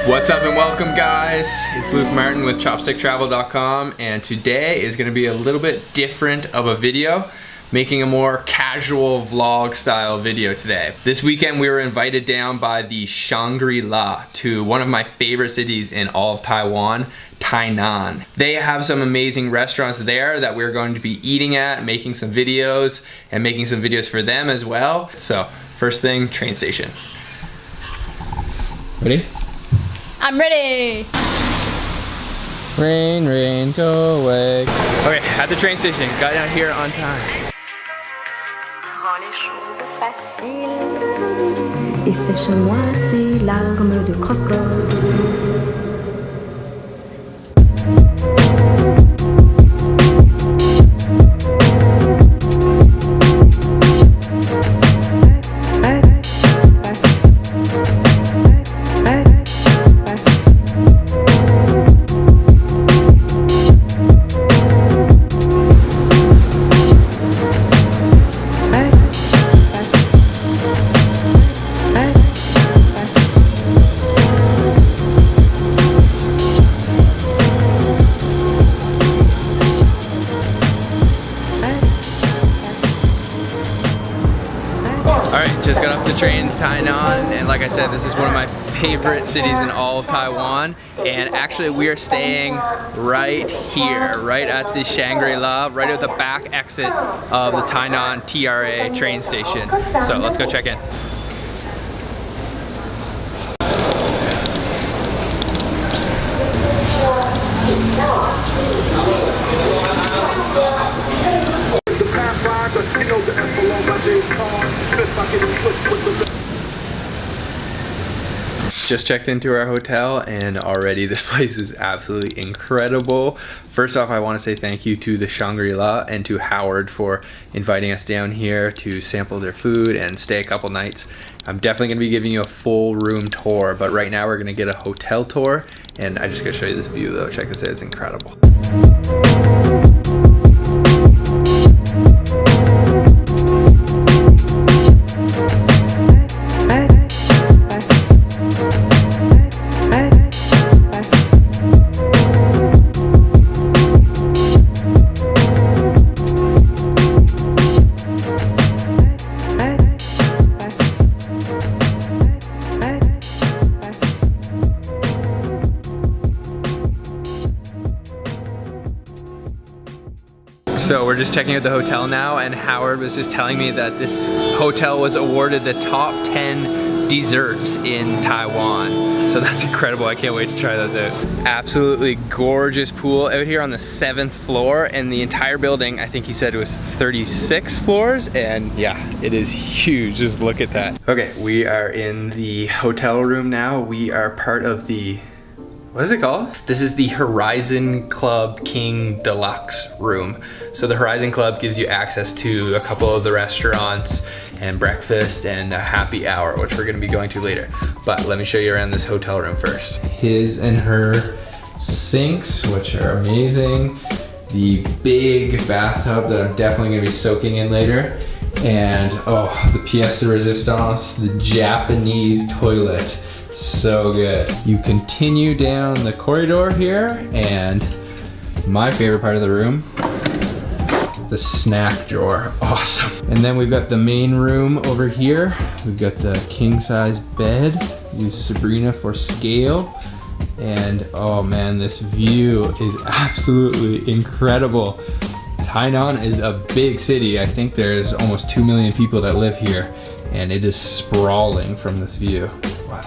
What's up and welcome guys, it's Luke Martin with chopsticktravel.com, and today is going to be a little bit different of a video, making a more casual vlog style video today. This weekend we were invited down by the Shangri-la to one of my favorite cities in all of Taiwan, Tainan. They have some amazing restaurants there that we're going to be eating at, making some videos, and making some videos for them as well. So first thing, train station. Ready? I'm ready. Rain, rain, go away. Okay, at the train station, got down here on time. Rends les choses faciles. Et sèche-moi ces larmes de crocodile. Alright, just got off the train to Tainan, and like I said, this is one of my favorite cities in all of Taiwan, and actually we are staying right here, right at the Shangri-la, right at the back exit of the Tainan TRA train station. So let's go check in. Just checked into our hotel, and already this place is absolutely incredible. First off, I want to say thank you to the Shangri-la and to Howard for inviting us down here to sample their food and stay a couple nights. I'm definitely going to be giving you a full room tour, but right now we're going to get a hotel tour, and I just got to show you this view though. Check this out, it's incredible. So we're just checking out the hotel now, and Howard was just telling me that this hotel was awarded the top 10 desserts in Taiwan. So that's incredible, I can't wait to try those out. Absolutely gorgeous pool out here on the 7th floor, and the entire building, I think he said it was 36 floors, and yeah, it is huge, just look at that. Okay, we are in the hotel room now. We are part of the, what is it called? This is the Horizon Club King Deluxe room. So the Horizon Club gives you access to a couple of the restaurants and breakfast and a happy hour, which we're gonna be going to later. But let me show you around this hotel room first. His and her sinks, which are amazing. The big bathtub that I'm definitely gonna be soaking in later. And oh, the pièce de résistance, the Japanese toilet. So good. You continue down the corridor here, and my favorite part of the room, the snack drawer. Awesome. And then we've got the main room over here. We've got the king size bed. Use Sabrina for scale. And oh man, this view is absolutely incredible. Tainan is a big city. I think there's almost 2 million people that live here, and it is sprawling from this view. Wow.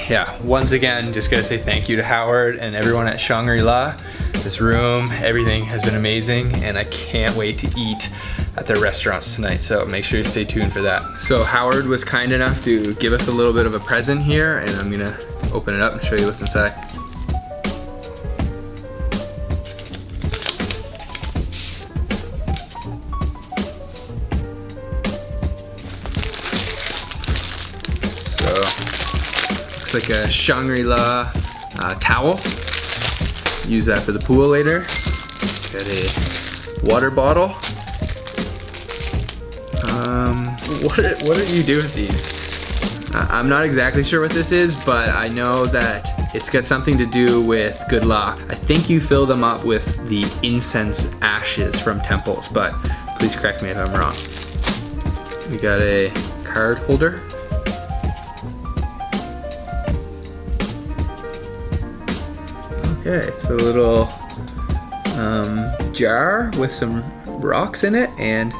Yeah, once again, just gotta say thank you to Howard and everyone at Shangri-La. This room, everything has been amazing, and I can't wait to eat at their restaurants tonight, so make sure you stay tuned for that. So Howard was kind enough to give us a little bit of a present here, and I'm gonna open it up and show you what's inside. Looks like a Shangri-La towel. Use that for the pool later. Got a water bottle. What do you do with these? I'm not exactly sure what this is, but I know that it's got something to do with good luck. I think you fill them up with the incense ashes from temples, but please correct me if I'm wrong. We got a card holder. Okay, it's a little jar with some rocks in it, and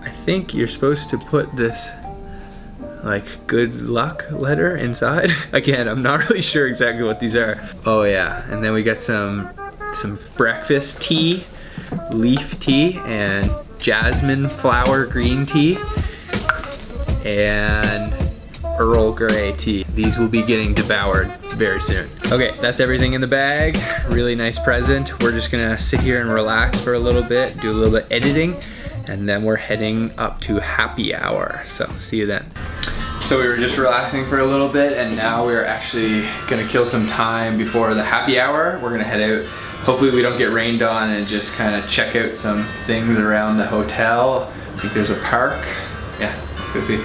I think you're supposed to put this like good luck letter inside. Again, I'm not really sure exactly what these are. Oh yeah, and then we got some breakfast tea, leaf tea, and jasmine flower green tea, and Earl Grey tea. These will be getting devoured very soon. Okay, that's everything in the bag. Really nice present. We're just gonna sit here and relax for a little bit, do a little bit editing, and then we're heading up to happy hour. So see you then. So we were just relaxing for a little bit, and now we're actually gonna kill some time before the happy hour. We're gonna head out. Hopefully we don't get rained on, and just kind of check out some things around the hotel. I think there's a park. Yeah, let's go see.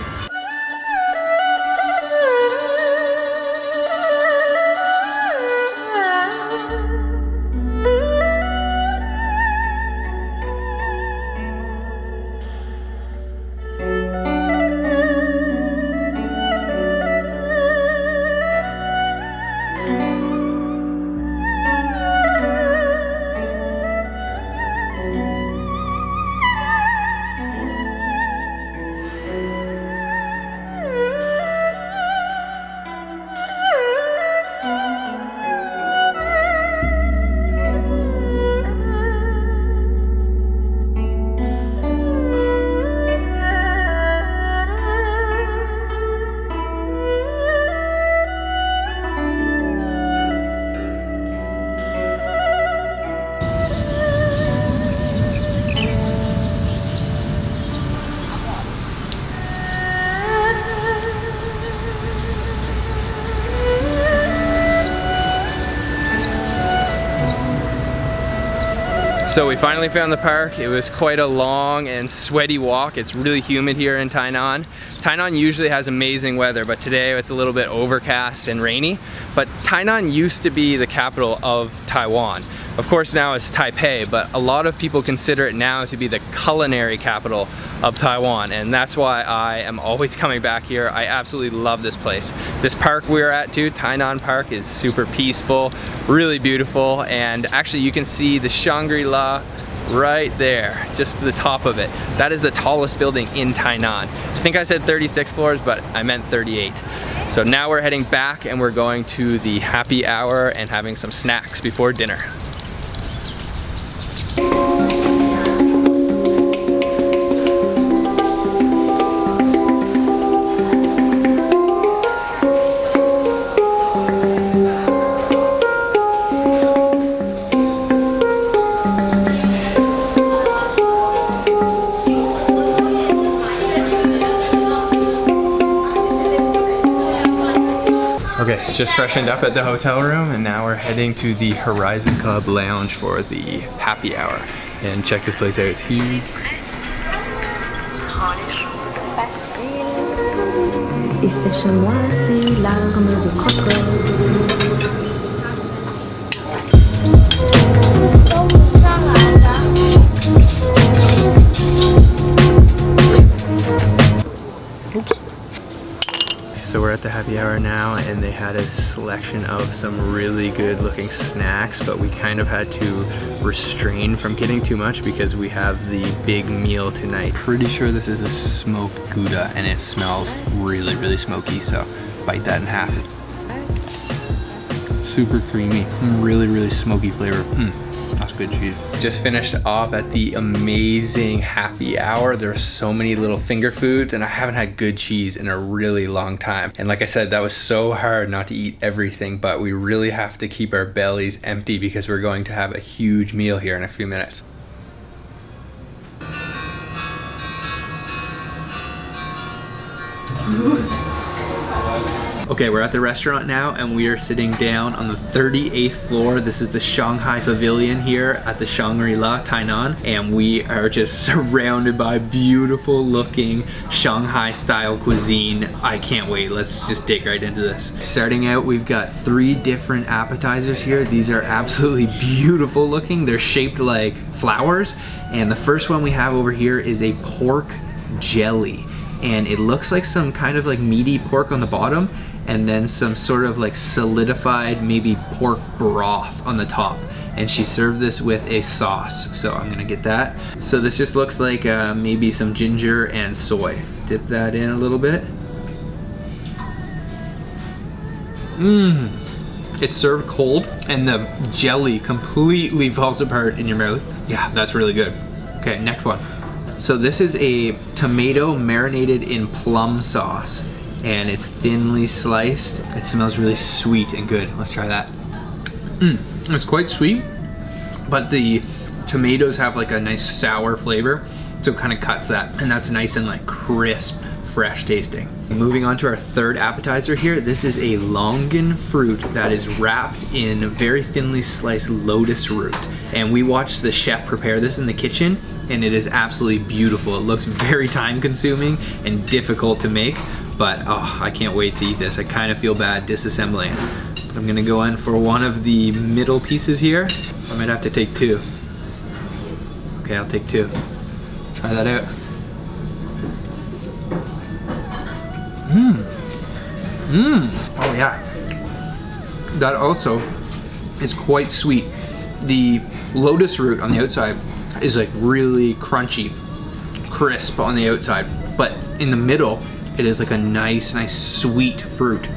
So we finally found the park. It was quite a long and sweaty walk. It's really humid here in Tainan. Tainan usually has amazing weather, but today it's a little bit overcast and rainy. But Tainan used to be the capital of Taiwan. Of course now it's Taipei, but a lot of people consider it now to be the culinary capital of Taiwan, and that's why I am always coming back here. I absolutely love this place. This park we're at too, Tainan Park, is super peaceful, really beautiful, and actually you can see the Shangri-la right there, just to the top of it. That is the tallest building in Tainan. I think I said 36 floors, but I meant 38. So now we're heading back and we're going to the happy hour and having some snacks before dinner. Okay, just freshened up at the hotel room, and now we're heading to the Horizon Club Lounge for the happy hour. And check this place out, it's huge. Et sèche-moi ces larmes de crocodile. So we're at the happy hour now, and they had a selection of some really good looking snacks, but we kind of had to restrain from getting too much because we have the big meal tonight. Pretty sure this is a smoked Gouda, and it smells really, really smoky, so bite that in half. Super creamy, really, really smoky flavor. That's good cheese. Just finished off at the amazing happy hour. There are so many little finger foods, and I haven't had good cheese in a really long time. And like I said, that was so hard not to eat everything, but we really have to keep our bellies empty because we're going to have a huge meal here in a few minutes. Okay, we're at the restaurant now and we are sitting down on the 38th floor. This is the Shanghai Pavilion here at the Shangri-la, Tainan. And we are just surrounded by beautiful looking Shanghai style cuisine. I can't wait, let's just dig right into this. Starting out, we've got 3 different appetizers here. These are absolutely beautiful looking. They're shaped like flowers. And the first one we have over here is a pork jelly. And it looks like some kind of like meaty pork on the bottom and then some sort of like solidified maybe pork broth on the top. And she served this with a sauce, so I'm gonna get that. So this just looks like maybe some ginger and soy. Dip that in a little bit. It's served cold and the jelly completely falls apart in your mouth. Yeah, that's really good. Okay, next one. So this is a tomato marinated in plum sauce and it's thinly sliced. It smells really sweet and good. Let's try that. It's quite sweet, but the tomatoes have like a nice sour flavor, so it kind of cuts that, and that's nice and like crisp, fresh tasting. Moving on to our third appetizer here, this is a longan fruit that is wrapped in very thinly sliced lotus root. And we watched the chef prepare this in the kitchen and it is absolutely beautiful. It looks very time consuming and difficult to make, but oh, I can't wait to eat this. I kind of feel bad disassembling it. But I'm gonna go in for one of the middle pieces here. I might have to take 2. Okay, I'll take 2. Try that out. Oh yeah. That also is quite sweet. The lotus root on the outside is like really crunchy, crisp on the outside, but in the middle, it is like a nice sweet fruit.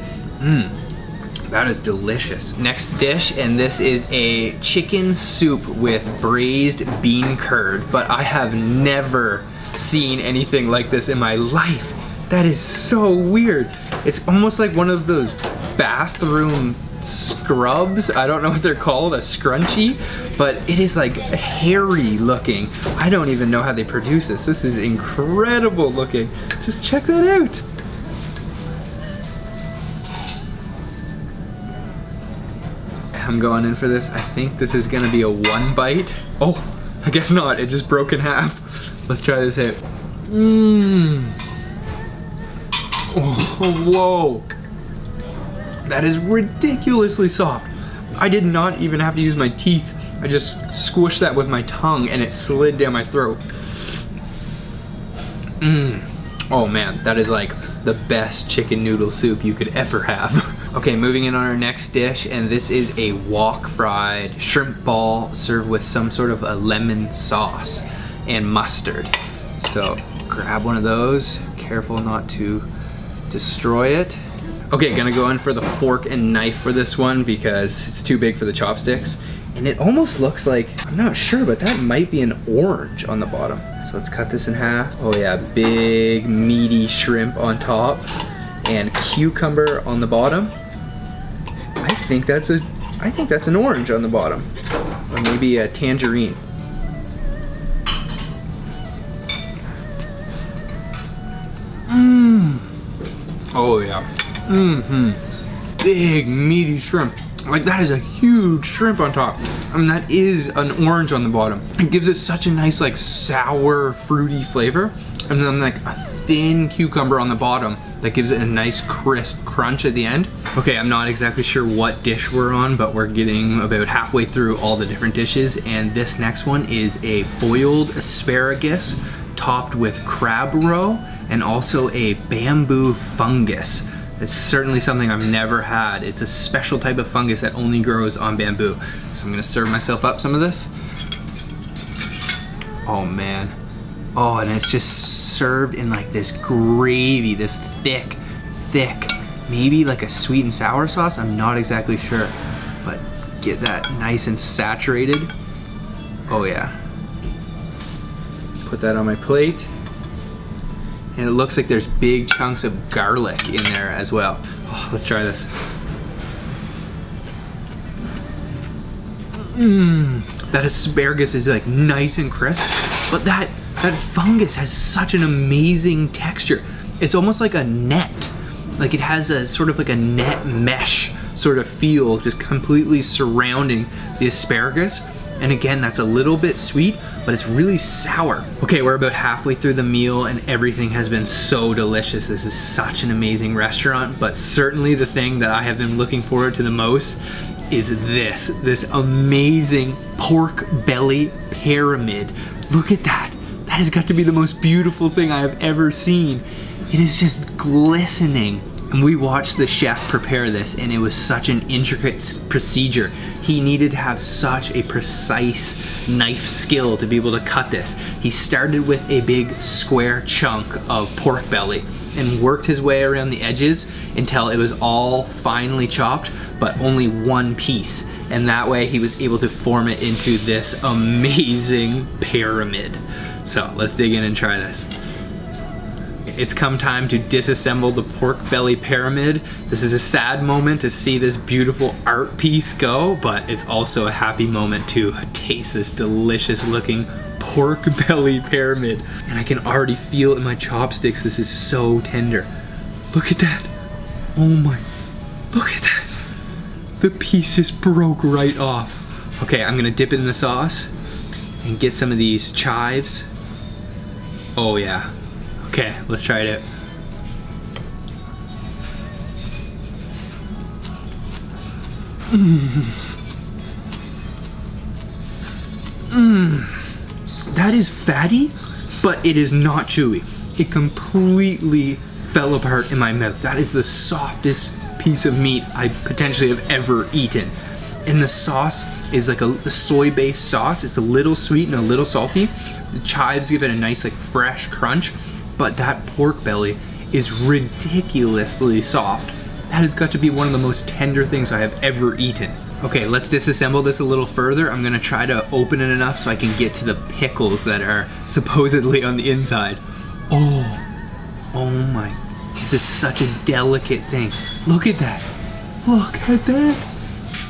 That is delicious. Next dish, and this is a chicken soup with braised bean curd, but I have never seen anything like this in my life. That is so weird. It's almost like one of those bathroom scrubs. I don't know what they're called, a scrunchie, but it is like hairy looking. I don't even know how they produce this. This is incredible looking. Just check that out. I'm going in for this. I think this is gonna be a 1 bite. Oh, I guess not. It just broke in half. Let's try this out. Oh, whoa. That is ridiculously soft. I did not even have to use my teeth. I just squished that with my tongue and it slid down my throat. Oh man, that is like the best chicken noodle soup you could ever have. Okay, moving in on our next dish, and this is a wok fried shrimp ball served with some sort of a lemon sauce and mustard. So grab one of those, careful not to destroy it. Okay, gonna go in for the fork and knife for this one because it's too big for the chopsticks. And it almost looks like, I'm not sure, but that might be an orange on the bottom. So let's cut this in half. Oh yeah, big meaty shrimp on top and cucumber on the bottom. I think that's an orange on the bottom, or maybe a tangerine. Oh yeah. Big meaty shrimp. Like that is a huge shrimp on top. And that is an orange on the bottom. It gives it such a nice like sour, fruity flavor. And then like a thin cucumber on the bottom that gives it a nice crisp crunch at the end. Okay, I'm not exactly sure what dish we're on, but we're getting about halfway through all the different dishes. And this next one is a boiled asparagus topped with crab roe and also a bamboo fungus. It's certainly something I've never had. It's a special type of fungus that only grows on bamboo. So I'm gonna serve myself up some of this. Oh man. Oh, and it's just served in like this gravy, this thick, maybe like a sweet and sour sauce. I'm not exactly sure, but get that nice and saturated. Oh yeah. Put that on my plate. And it looks like there's big chunks of garlic in there as well. Oh, let's try this. That asparagus is like nice and crisp, but that fungus has such an amazing texture. It's almost like a net. Like it has a sort of like a net mesh sort of feel just completely surrounding the asparagus. And again, that's a little bit sweet, but it's really sour. Okay, we're about halfway through the meal and everything has been so delicious. This is such an amazing restaurant, but certainly the thing that I have been looking forward to the most is this amazing pork belly pyramid. Look at that. That has got to be the most beautiful thing I have ever seen. It is just glistening. And we watched the chef prepare this, and it was such an intricate procedure. He needed to have such a precise knife skill to be able to cut this. He started with a big square chunk of pork belly and worked his way around the edges until it was all finely chopped, but only one piece. And that way he was able to form it into this amazing pyramid. So let's dig in and try this. It's come time to disassemble the pork belly pyramid. This is a sad moment to see this beautiful art piece go, but it's also a happy moment to taste this delicious looking pork belly pyramid. And I can already feel it in my chopsticks. This is so tender. Look at that. Oh my, look at that. The piece just broke right off. Okay, I'm gonna dip it in the sauce and get some of these chives. Oh yeah. Okay, let's try it out. That is fatty, but it is not chewy. It completely fell apart in my mouth. That is the softest piece of meat I potentially have ever eaten. And the sauce is like a soy-based sauce. It's a little sweet and a little salty. The chives give it a nice like fresh crunch. But that pork belly is ridiculously soft. That has got to be one of the most tender things I have ever eaten. Okay, let's disassemble this a little further. I'm gonna try to open it enough so I can get to the pickles that are supposedly on the inside. Oh my, this is such a delicate thing. Look at that, look at that.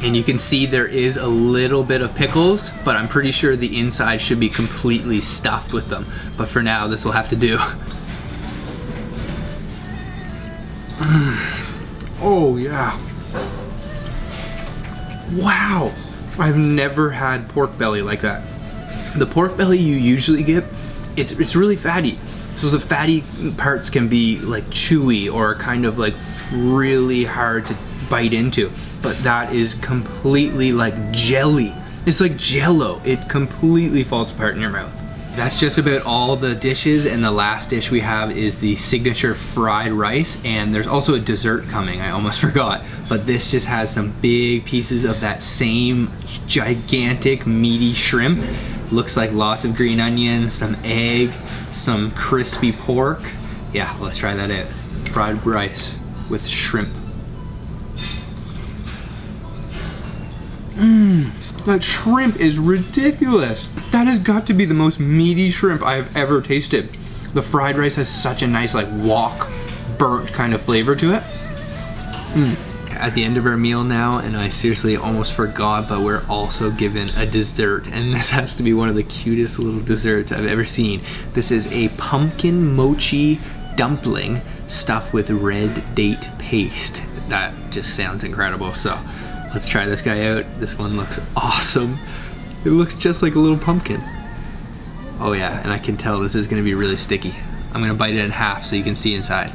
And you can see there is a little bit of pickles, but I'm pretty sure the inside should be completely stuffed with them. But for now, this will have to do. Oh yeah. Wow. I've never had pork belly like that. The pork belly you usually get, it's really fatty. So the fatty parts can be like chewy or kind of like really hard to bite into. But that is completely like jelly. It's like jello. It completely falls apart in your mouth. That's just about all the dishes, and the last dish we have is the signature fried rice, and there's also a dessert coming, I almost forgot, but this just has some big pieces of that same gigantic meaty shrimp. Looks like lots of green onions, some egg, some crispy pork. Yeah, let's try that out. Fried rice with shrimp. That shrimp is ridiculous. That has got to be the most meaty shrimp I have ever tasted. The fried rice has such a nice like wok burnt kind of flavor to it. At the end of our meal now, and I seriously almost forgot, but we're also given a dessert, and this has to be one of the cutest little desserts I've ever seen. This is a pumpkin mochi dumpling stuffed with red date paste. That just sounds incredible. So let's try this guy out. This one looks awesome. It looks just like a little pumpkin. Oh yeah, and I can tell this is gonna be really sticky. I'm gonna bite it in half so you can see inside.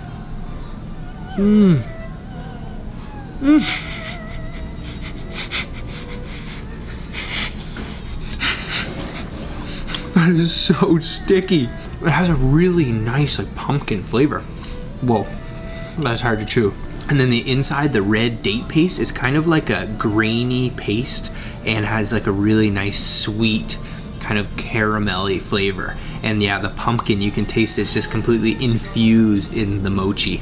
That is so sticky. It has a really nice like pumpkin flavor. Whoa, that's hard to chew. And then the inside, the red date paste is kind of like a grainy paste and has like a really nice sweet kind of caramelly flavor. And yeah, the pumpkin, you can taste it's just completely infused in the mochi.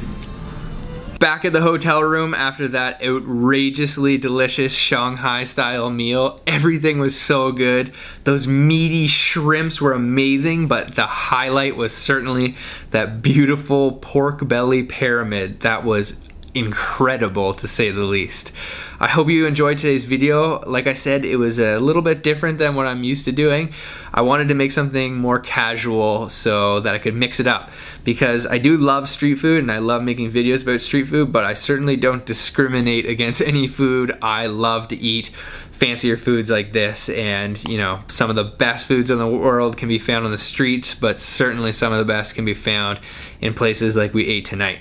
Back at the hotel room after that outrageously delicious Shanghai style meal. Everything was so good. Those meaty shrimps were amazing, but the highlight was certainly that beautiful pork belly pyramid. That was incredible to say the least. I hope you enjoyed today's video. Like I said, it was a little bit different than what I'm used to doing. I wanted to make something more casual so that I could mix it up, because I do love street food and I love making videos about street food, but I certainly don't discriminate against any food. I love to eat fancier foods like this, and you know, some of the best foods in the world can be found on the streets, but certainly some of the best can be found in places like we ate tonight.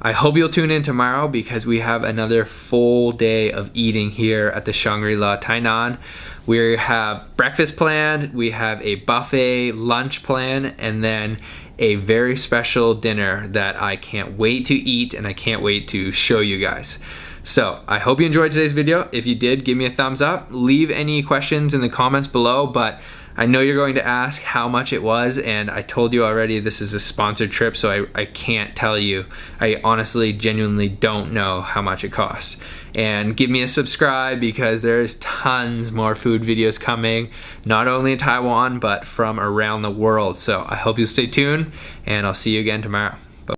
I hope you'll tune in tomorrow, because we have another full day of eating here at the Shangri-la Tainan. We have breakfast planned, we have a buffet lunch planned, and then a very special dinner that I can't wait to eat and I can't wait to show you guys. So I hope you enjoyed today's video. If you did, give me a thumbs up. Leave any questions in the comments below, but I know you're going to ask how much it was, and I told you already this is a sponsored trip, so I can't tell you. I honestly, genuinely don't know how much it costs. And give me a subscribe, because there's tons more food videos coming, not only in Taiwan, but from around the world. So I hope you'll stay tuned, and I'll see you again tomorrow.